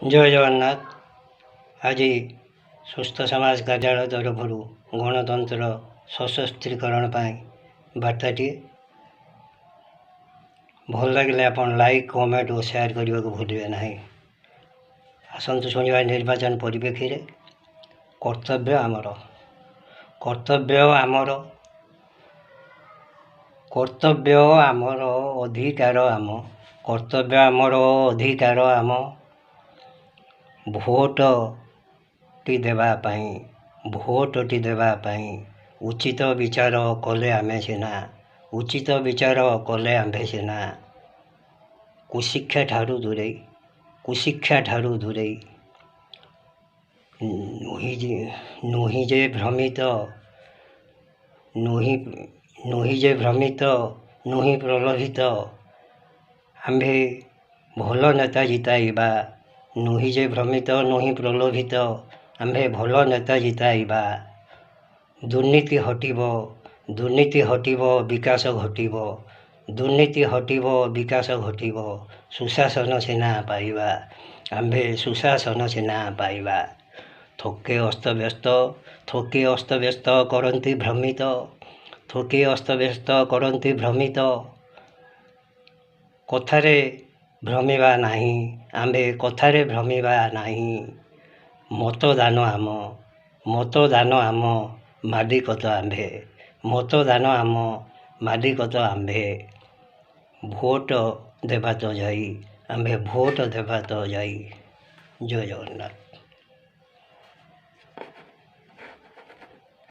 जय जगन्नाथ। आज सुस्थ समाज कार्यालय तरफ गणतंत्र सशस्त्रीकरण बार्ताटी भल लगे आप लाइक कमेंट और शेयर करने को भूलिए ना। आसतु शुणा निर्वाचन परिप्रेक्षी कर्तव्य आमर अधिकार आम कर्तव्य आमर अधिकार आम भोटटी देवाई उचित विचार कले आमे सीना कुशिक्षा ठारू दूरे नुही जे भ्रमित नुही प्रलोभित आम्भे भल नेता जिताइबा नुही जे भ्रमित नुही प्रलोभित आम्भे भल नेता जिताइबा दुर्नीति हटिब विकास घटिब सुशासन सेना पाइबा आम्भे सुशासन सेना पाइबा थोके अस्तव्यस्त करन्ति भ्रमित कथारे भ्रमिबा नाही आम्भे कथारे भ्रमिबा नाही मतदान आम मालिकत आम्भे भोट देवा तो जाई जय जगन्नाथ।